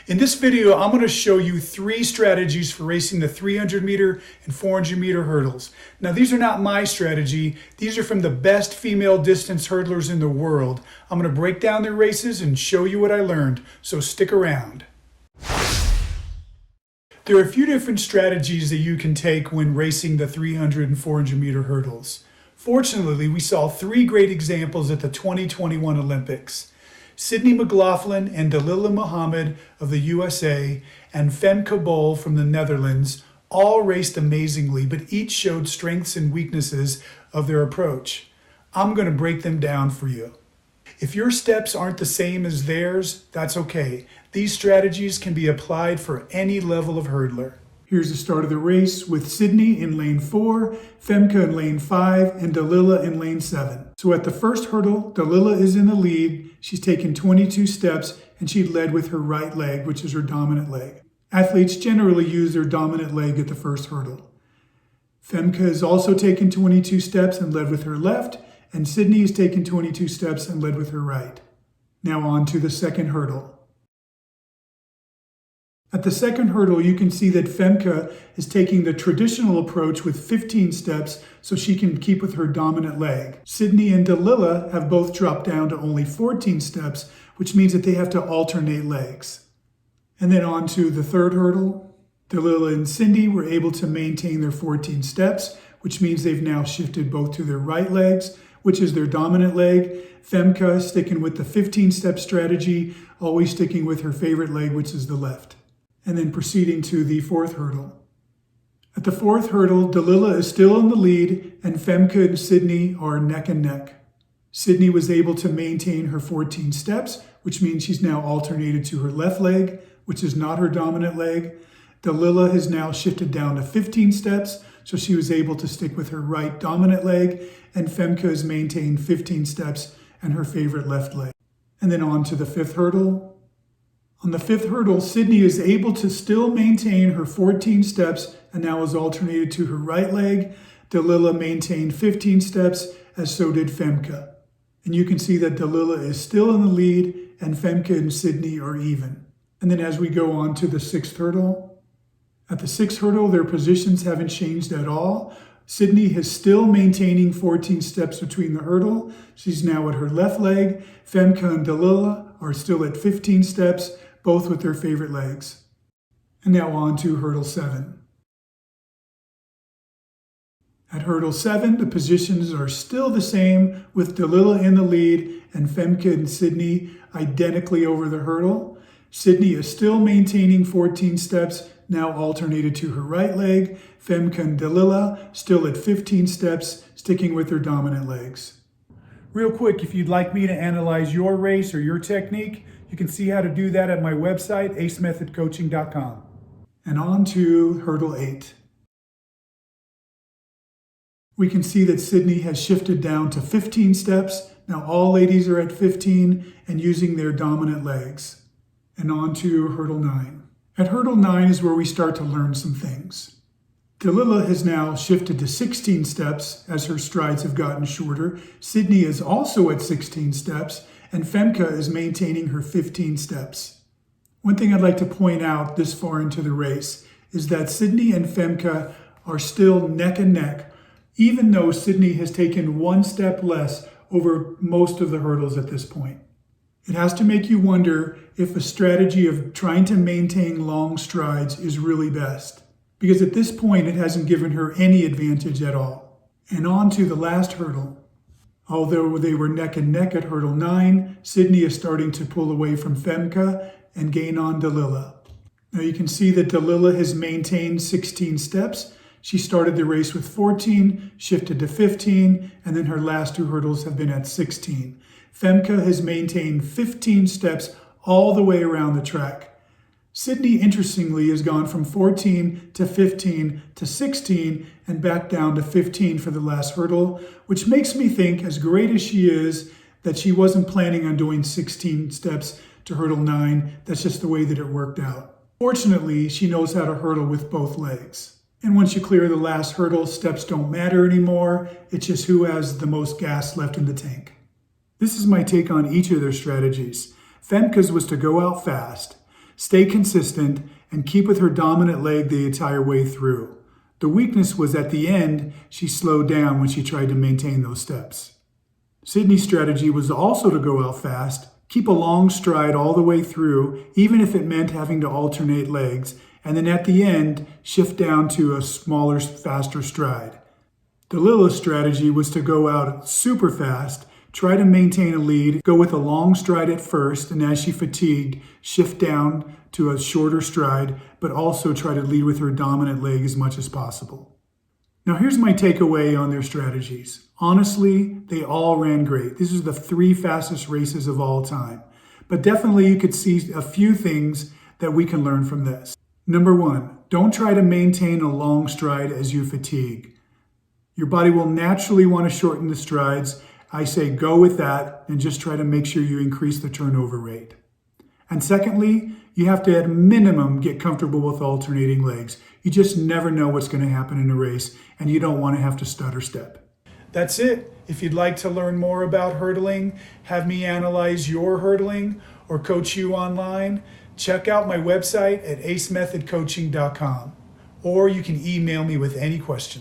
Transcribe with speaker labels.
Speaker 1: In this video, I'm going to show you 3 strategies for racing the 300 meter and 400 meter hurdles. Now, these are not my strategy. These are from the best female distance hurdlers in the world. I'm going to break down their races and show you what I learned, so stick around. There are a few different strategies that you can take when racing the 300 and 400 meter hurdles. Fortunately, we saw 3 great examples at the 2021 Olympics. Sydney McLaughlin and Dalilah Muhammed of the USA and Femke from the Netherlands all raced amazingly, but each showed strengths and weaknesses of their approach. I'm going to break them down for you. If your steps aren't the same as theirs, that's okay. These strategies can be applied for any level of hurdler. Here's the start of the race with Sydney in lane 4, Femke in lane 5, and Dalilah in lane 7. So at the first hurdle, Dalilah is in the lead. She's taken 22 steps and she led with her right leg, which is her dominant leg. Athletes generally use their dominant leg at the first hurdle. Femke has also taken 22 steps and led with her left, and Sydney has taken 22 steps and led with her right. Now on to the second hurdle. At the second hurdle, you can see that Femke is taking the traditional approach with 15 steps so she can keep with her dominant leg. Sydney and Dalilah have both dropped down to only 14 steps, which means that they have to alternate legs. And then on to the third hurdle. Dalilah and Cindy were able to maintain their 14 steps, which means they've now shifted both to their right legs, which is their dominant leg. Femke sticking with the 15-step strategy, always sticking with her favorite leg, which is the left. And then proceeding to the fourth hurdle. At the fourth hurdle, Dalilah is still in the lead, and Femke and Sydney are neck and neck. Sydney was able to maintain her 14 steps, which means she's now alternated to her left leg, which is not her dominant leg. Dalilah has now shifted down to 15 steps, so she was able to stick with her right dominant leg, and Femke has maintained 15 steps and her favorite left leg. And then on to the fifth hurdle. On the fifth hurdle, Sydney is able to still maintain her 14 steps and now is alternated to her right leg. Dalilah maintained 15 steps, as so did Femke. And you can see that Dalilah is still in the lead and Femke and Sydney are even. And then as we go on to the sixth hurdle, at the sixth hurdle, their positions haven't changed at all. Sydney is still maintaining 14 steps between the hurdle. She's now at her left leg. Femke and Dalilah are still at 15 steps, both with their favorite legs. And now on to hurdle 7. At hurdle 7, the positions are still the same, with Dalilah in the lead and Femke and Sydney identically over the hurdle. Sydney is still maintaining 14 steps, now alternated to her right leg. Femke and Dalilah still at 15 steps, sticking with their dominant legs. Real quick, if you'd like me to analyze your race or your technique, you can see how to do that at my website, acemethodcoaching.com. And on to hurdle 8. We can see that Sydney has shifted down to 15 steps. Now all ladies are at 15 and using their dominant legs. And on to hurdle 9. At hurdle 9 is where we start to learn some things. Dalilah has now shifted to 16 steps as her strides have gotten shorter. Sydney is also at 16 steps, and Femke is maintaining her 15 steps. One thing I'd like to point out this far into the race is that Sydney and Femke are still neck and neck, even though Sydney has taken 1 step less over most of the hurdles at this point. It has to make you wonder if a strategy of trying to maintain long strides is really best, because at this point it hasn't given her any advantage at all. And on to the last hurdle. Although they were neck and neck at hurdle 9, Sydney is starting to pull away from Femke and gain on Dalilah. Now you can see that Dalilah has maintained 16 steps. She started the race with 14, shifted to 15, and then her last 2 hurdles have been at 16. Femke has maintained 15 steps all the way around the track. Sydney, interestingly, has gone from 14 to 15 to 16 and back down to 15 for the last hurdle, which makes me think, as great as she is, that she wasn't planning on doing 16 steps to hurdle 9. That's just the way that it worked out. Fortunately, she knows how to hurdle with both legs. And once you clear the last hurdle, steps don't matter anymore. It's just who has the most gas left in the tank. This is my take on each of their strategies. Femke's was to go out fast. Stay consistent and keep with her dominant leg the entire way through. The weakness was at the end, she slowed down when she tried to maintain those steps. Sydney's strategy was also to go out fast, keep a long stride all the way through, even if it meant having to alternate legs, and then at the end, shift down to a smaller, faster stride. Dalilah's strategy was to go out super fast, try to maintain a lead, go with a long stride at first, and as she fatigued, shift down to a shorter stride, but also try to lead with her dominant leg as much as possible. Now here's my takeaway on their strategies. Honestly, they all ran great. These are the 3 fastest races of all time. But definitely you could see a few things that we can learn from this. Number 1, don't try to maintain a long stride as you fatigue. Your body will naturally want to shorten the strides. I say go with that and just try to make sure you increase the turnover rate. And secondly, you have to at minimum get comfortable with alternating legs. You just never know what's going to happen in a race, and you don't want to have to stutter step. That's it. If you'd like to learn more about hurdling, have me analyze your hurdling, or coach you online, check out my website at acemethodcoaching.com, or you can email me with any questions.